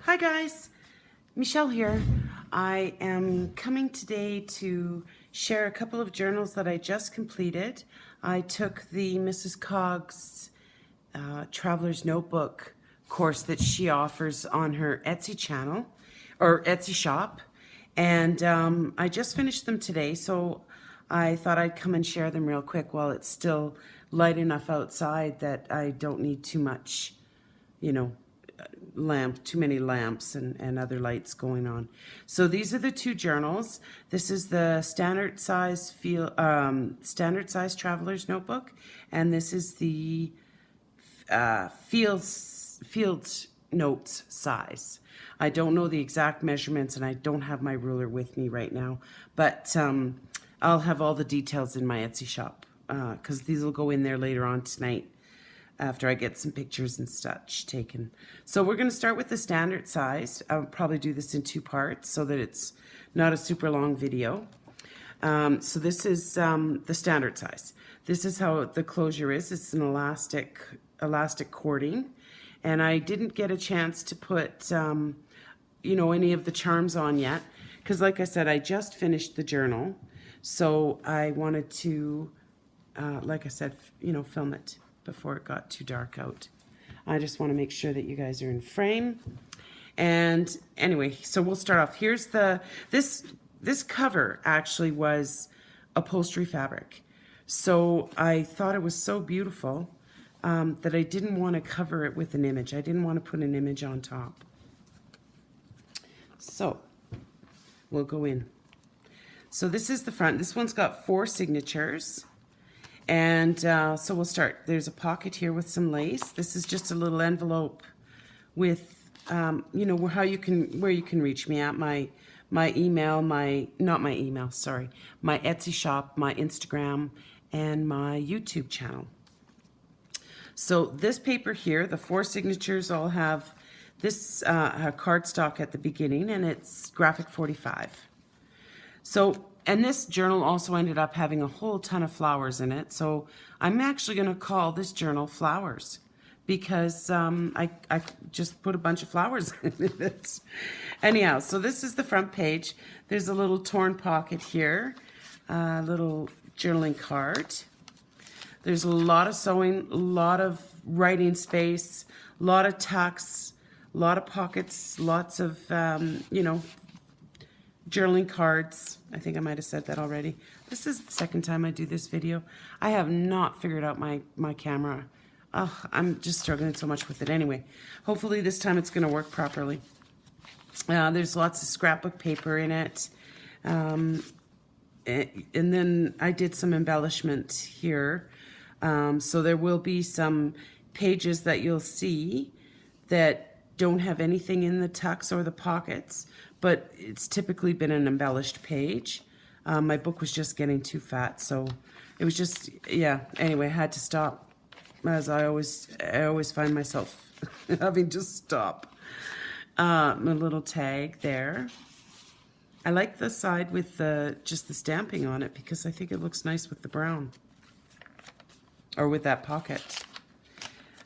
Hi guys, Michelle here. I am coming today to share a couple of journals that I just completed. I took the Mrs. Coggs Traveler's Notebook course that she offers on her Etsy channel or Etsy shop, and I just finished them today, so I thought I'd come and share them real quick while it's still light enough outside that I don't need too much, you know, too many lamps and other lights going on. So these are the two journals. This is the standard size traveler's notebook, and this is the field notes size. I don't know the exact measurements, and I don't have my ruler with me right now, but I'll have all the details in my Etsy shop because these will go in there later on tonight after I get some pictures and such taken. So we're going to start with the standard size. I'll probably do this in two parts so that it's not a super long video. So this is the standard size. This is how the closure is. It's an elastic cording. And I didn't get a chance to put, any of the charms on yet. Because like I said, I just finished the journal. So I wanted to, like I said, film it before it got too dark out. I just want to make sure that you guys are in frame. And anyway, so we'll start off. Here's this cover actually was upholstery fabric. So I thought it was so beautiful that I didn't want to cover it with an image. I didn't want to put an image on top. So we'll go in. So this is the front. This one's got 4 signatures. And so we'll start. There's a pocket here with some lace. This is just a little envelope with, where you can reach me at my email, my Etsy shop, my Instagram, and my YouTube channel. So this paper here, the 4 signatures all have this cardstock at the beginning, and it's graphic 45. So, and this journal also ended up having a whole ton of flowers in it. So I'm actually going to call this journal Flowers because I just put a bunch of flowers in it. Anyhow, so this is the front page. There's a little torn pocket here, a little journaling card. There's a lot of sewing, a lot of writing space, a lot of tucks, a lot of pockets, lots of, journaling cards. I think I might have said that already. This is the second time I do this video. I have not figured out my camera. Oh, I'm just struggling so much with it. Anyway, hopefully this time it's going to work properly. There's lots of scrapbook paper in it. And then I did some embellishment here. So there will be some pages that you'll see that don't have anything in the tucks or the pockets, but it's typically been an embellished page. My book was just getting too fat, so it was just, anyway, I had to stop, as I always find myself having to stop. My little tag there. I like the side with just the stamping on it because I think it looks nice with the brown, or with that pocket.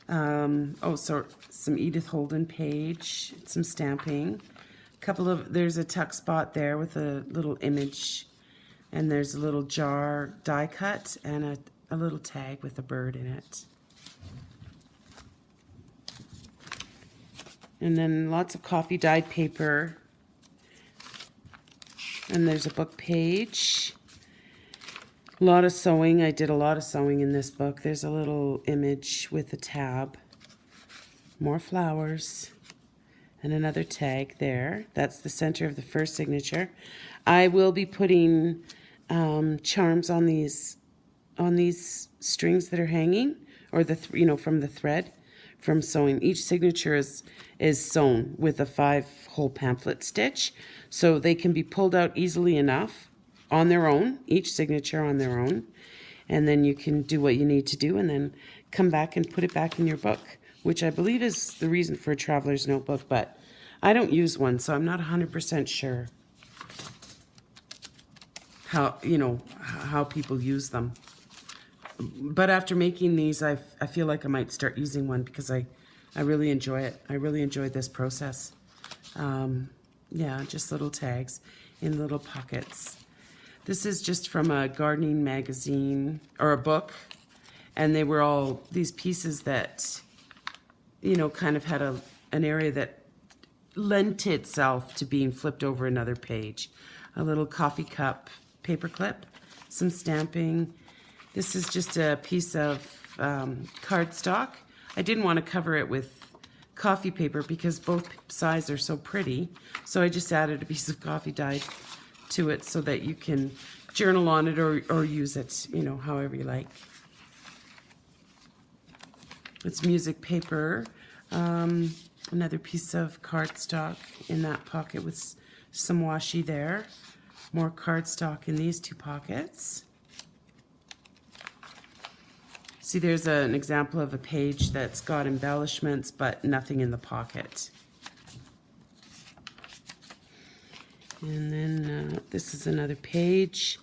So some Edith Holden page, some stamping. There's a tuck spot there with a little image, and there's a little jar die cut and a little tag with a bird in it. And then lots of coffee dyed paper. And there's a book page. A lot of sewing. I did a lot of sewing in this book. There's a little image with a tab. More flowers. And another tag there. That's the center of the first signature. I will be putting charms on these strings that are hanging, or from the thread from sewing. Each signature is sewn with a 5-hole pamphlet stitch, so they can be pulled out easily enough on their own, each signature on their own, and then you can do what you need to do and then come back and put it back in your book, which I believe is the reason for a traveler's notebook, but I don't use one, so I'm not 100% sure how people use them. But after making these, I feel like I might start using one because I really enjoy it. I really enjoyed this process. Yeah, just little tags in little pockets. This is just from a gardening magazine or a book, and they were all these pieces that, you know, kind of had an area that lent itself to being flipped over another page. A little coffee cup paper clip, some stamping. This is just a piece of cardstock. I didn't want to cover it with coffee paper because both sides are so pretty. So I just added a piece of coffee dye to it so that you can journal on it or use it, you know, however you like. It's music paper. Another piece of cardstock in that pocket with some washi there. More cardstock in these two pockets. See, there's an example of a page that's got embellishments, but nothing in the pocket. And then this is another page.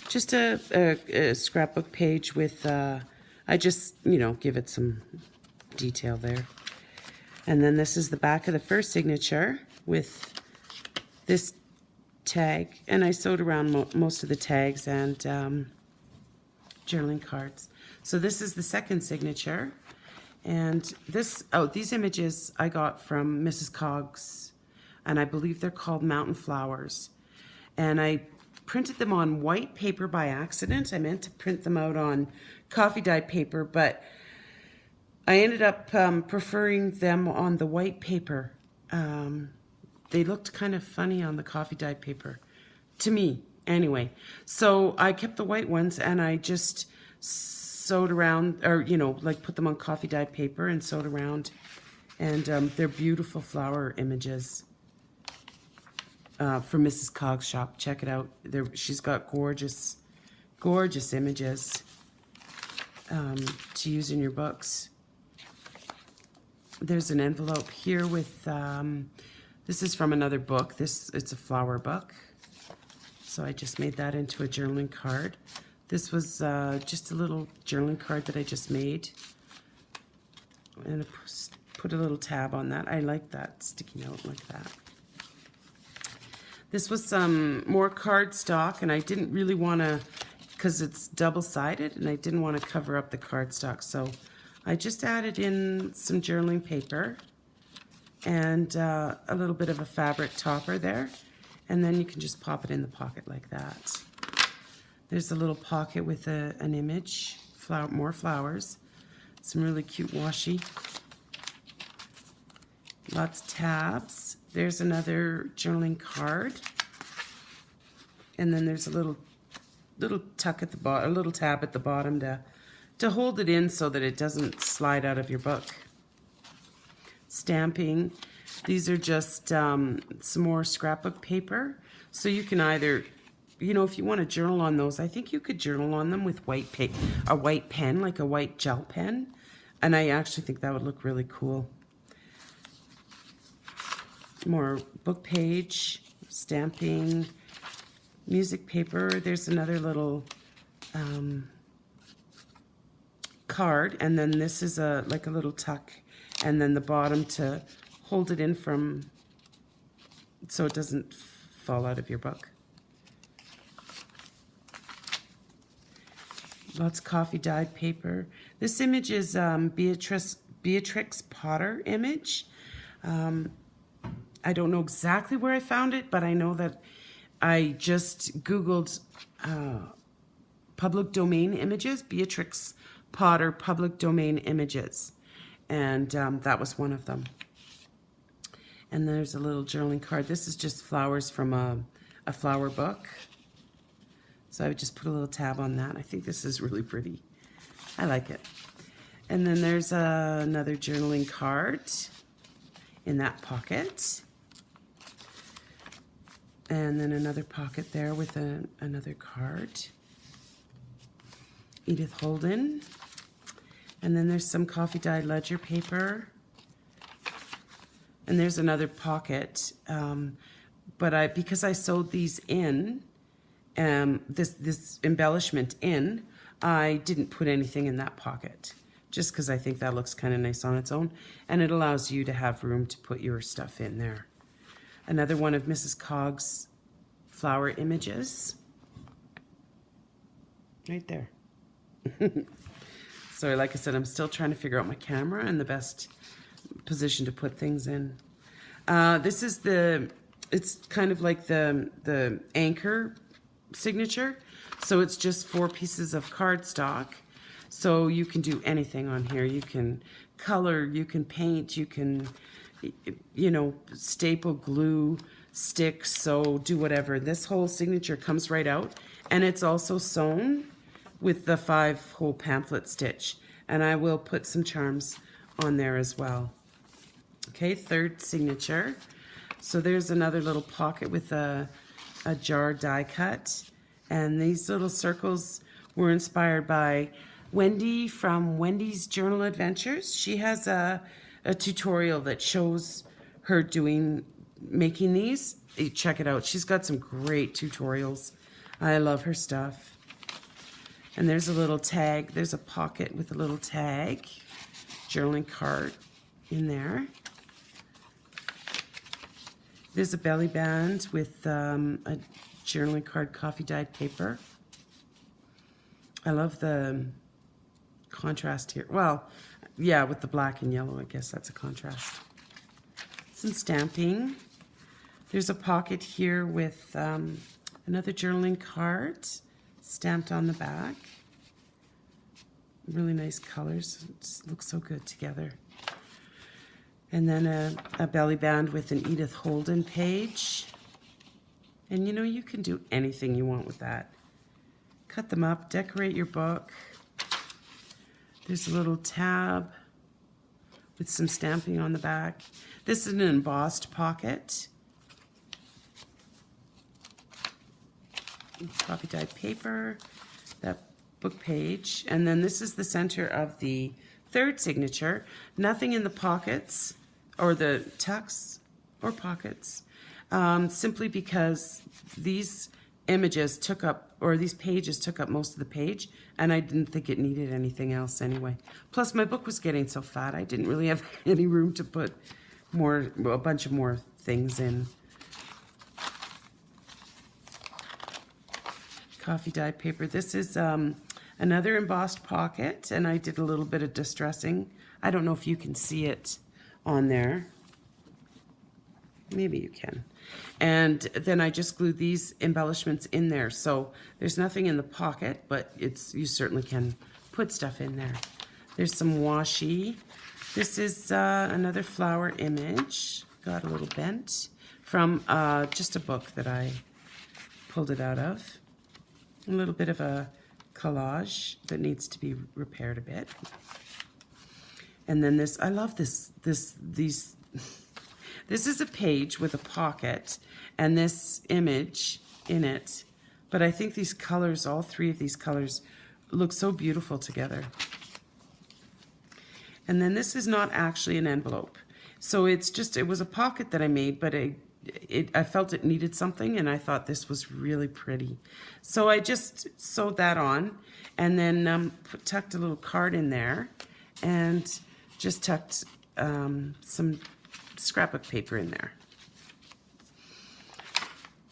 Just a scrapbook page with, I just, you know, give it some detail there. And then this is the back of the first signature with this tag. And I sewed around most of the tags and journaling cards. So this is the second signature. And these images I got from Mrs. Coggs, and I believe they're called Mountain Flowers. And I printed them on white paper by accident. I meant to print them out on coffee dyed paper, but I ended up preferring them on the white paper. They looked kind of funny on the coffee dyed paper, to me, anyway. So I kept the white ones and I just sewed around, or, you know, like put them on coffee dyed paper and sewed around. And they're beautiful flower images from Mrs. Coggs' shop. Check it out. She's got gorgeous, gorgeous images to use in your books. There's an envelope here with, this is from another book. It's a flower book. So I just made that into a journaling card. This was just a little journaling card that I just made. And I put a little tab on that. I like that sticking out like that. This was some more cardstock, and I didn't really want to, because it's double-sided, and I didn't want to cover up the cardstock. So I just added in some journaling paper and a little bit of a fabric topper there. And then you can just pop it in the pocket like that. There's a little pocket with an image, more flowers, some really cute washi. Lots of tabs. There's another journaling card. And then there's a little tuck at the bottom, a little tab at the bottom to hold it in so that it doesn't slide out of your book. Stamping. These are just some more scrapbook paper. So you can either, you know, if you want to journal on those, I think you could journal on them with a white pen, like a white gel pen. And I actually think that would look really cool. More book page, stamping, music paper. There's another little card, and then this is like a little tuck, and then the bottom to hold it in from so it doesn't fall out of your book. Lots of coffee dyed paper. This image is Beatrix Potter image. I don't know exactly where I found it, but I know that I just Googled public domain images, Beatrix Potter public domain images, and that was one of them. And there's a little journaling card. This is just flowers from a flower book. So I would just put a little tab on that. I think this is really pretty. I like it. And then there's another journaling card in that pocket. And then another pocket there with another card. Edith Holden. And then there's some coffee dyed ledger paper. And there's another pocket. But because I sewed these in, this embellishment in, I didn't put anything in that pocket. Just because I think that looks kind of nice on its own. And it allows you to have room to put your stuff in there. Another one of Mrs. Cog's flower images. Right there. Sorry, like I said, I'm still trying to figure out my camera and the best position to put things in. This is it's kind of like the anchor signature. So it's just 4 pieces of cardstock. So you can do anything on here. You can color, you can paint, you can, you know, staple, glue, stick, sew, do whatever. This whole signature comes right out, and it's also sewn with the 5-hole pamphlet stitch. And I will put some charms on there as well. Okay, third signature. So there's another little pocket with a jar die cut. And these little circles were inspired by Wendy from Wendy's Journal Adventures. She has a tutorial that shows her making these. You check it out. She's got some great tutorials. I love her stuff. And there's a little tag. There's a pocket with a little tag. Journaling card in there. There's a belly band with a journaling card coffee dyed paper. I love the contrast here. Well, yeah, with the black and yellow, I guess that's a contrast. Some stamping. There's a pocket here with another journaling card stamped on the back. Really nice colors. It just looks so good together. And then a belly band with an Edith Holden page. And you know, you can do anything you want with that. Cut them up, decorate your book. There's a little tab with some stamping on the back. This is an embossed pocket. Coffee dyed paper, that book page. And then this is the center of the third signature. Nothing in the pockets or the tucks or pockets, simply because these images took up, or these pages took up most of the page, and I didn't think it needed anything else anyway. Plus my book was getting so fat, I didn't really have any room to put a bunch of more things in. Coffee dyed paper. This is another embossed pocket, and I did a little bit of distressing. I don't know if you can see it on there. Maybe you can. And then I just glued these embellishments in there. So there's nothing in the pocket, but you certainly can put stuff in there. There's some washi. This is another flower image. Got a little bent from just a book that I pulled it out of. A little bit of a collage that needs to be repaired a bit. And then this, I love this is a page with a pocket and this image in it. But I think these colors, all 3 of these colors, look so beautiful together. And then this is not actually an envelope. So it was a pocket that I made, but I felt it needed something, and I thought this was really pretty. So I just sewed that on, and then tucked a little card in there, and just tucked some scrapbook paper in there.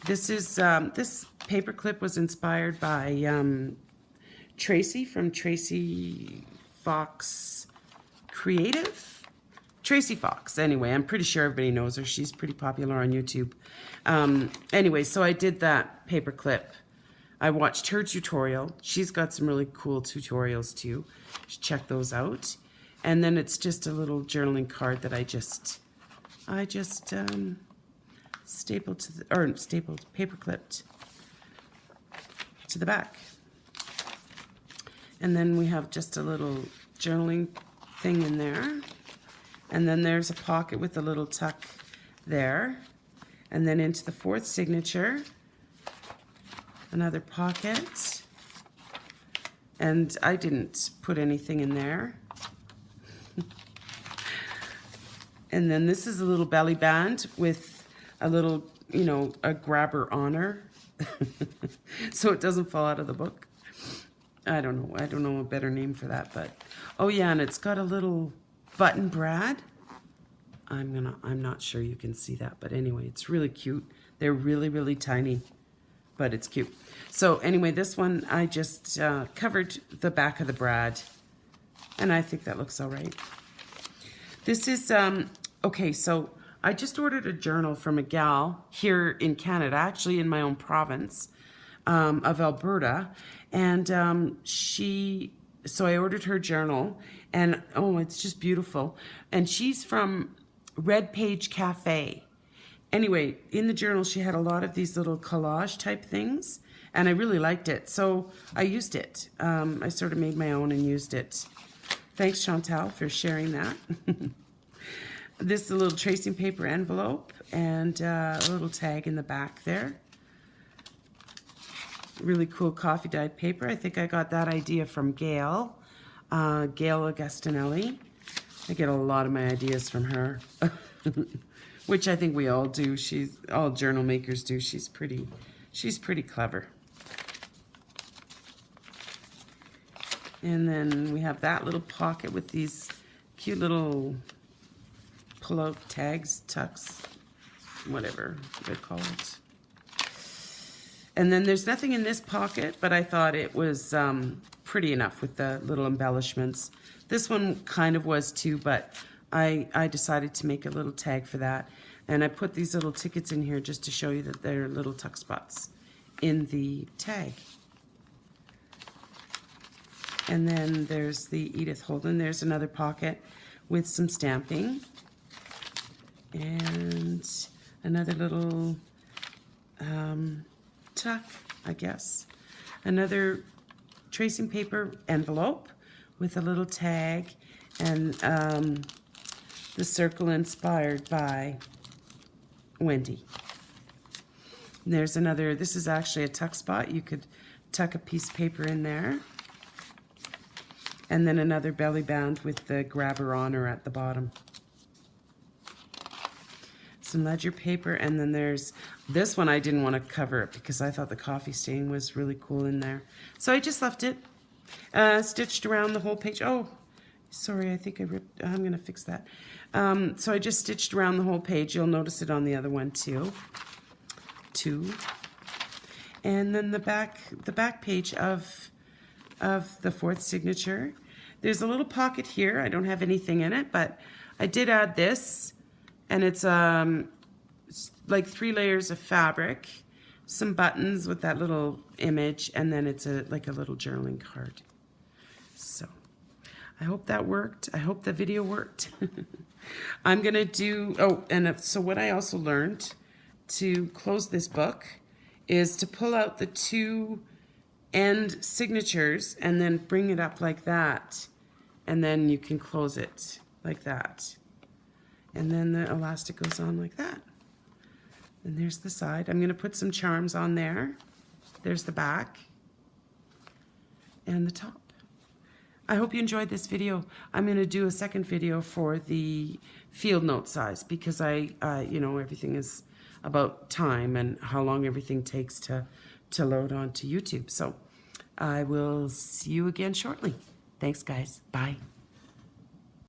This paper clip was inspired by Tracy from Tracy Fox Creative. Tracy Fox. Anyway, I'm pretty sure everybody knows her. She's pretty popular on YouTube. Anyway, so I did that paper clip. I watched her tutorial. She's got some really cool tutorials too. Check those out. And then it's just a little journaling card that I just paper clipped to the back. And then we have just a little journaling thing in there. And then there's a pocket with a little tuck there. And then into the 4th signature, another pocket. And I didn't put anything in there. And then this is a little belly band with a little, a grabber honor. So it doesn't fall out of the book. I don't know a better name for that, but, oh yeah, and it's got a little button brad. I'm not sure you can see that, but anyway, it's really cute. They're really, really tiny, but it's cute. So anyway, this one, I just covered the back of the brad, and I think that looks all right. This is, okay, so I just ordered a journal from a gal here in Canada, actually in my own province of Alberta, and so I ordered her journal, and oh, it's just beautiful. And she's from Red Page Cafe. Anyway, in the journal, she had a lot of these little collage type things, and I really liked it. So I used it. I sort of made my own and used it. Thanks, Chantal, for sharing that. This is a little tracing paper envelope and a little tag in the back there. Really cool coffee dyed paper. I think I got that idea from Gail Augustinelli. I get a lot of my ideas from her, which I think we all do. All journal makers do. She's pretty clever. And then we have that little pocket with these cute little pull-out tags, tucks, whatever they call it. And then there's nothing in this pocket, but I thought it was pretty enough with the little embellishments. This one kind of was too, but I decided to make a little tag for that. And I put these little tickets in here just to show you that they're little tuck spots in the tag. And then there's the Edith Holden. There's another pocket with some stamping. And another little tuck, I guess. Another tracing paper envelope with a little tag and the circle inspired by Wendy. And there's another, this is actually a tuck spot. You could tuck a piece of paper in there. And then another belly band with the grabber honor at the bottom. Some ledger paper, and then there's this one. I didn't want to cover it because I thought the coffee stain was really cool in there. So I just left it stitched around the whole page. Oh, sorry, I think I ripped, I'm going to fix that. So I just stitched around the whole page. You'll notice it on the other one too. And then the back page of the fourth signature. There's a little pocket here. I don't have anything in it, but I did add this, and it's like 3 layers of fabric, some buttons with that little image, and then it's like a little journaling card. So I hope that worked. I hope the video worked. I'm gonna do, so what I also learned to close this book is to pull out the 2 end signatures and then bring it up like that, and then you can close it like that, and then the elastic goes on like that. And there's the side. I'm going to put some charms on there. There's the back and the top. I hope you enjoyed this video. I'm going to do a second video for the field note size because you know, everything is about time and how long everything takes to load onto YouTube. So I will see you again shortly. Thanks, guys. Bye.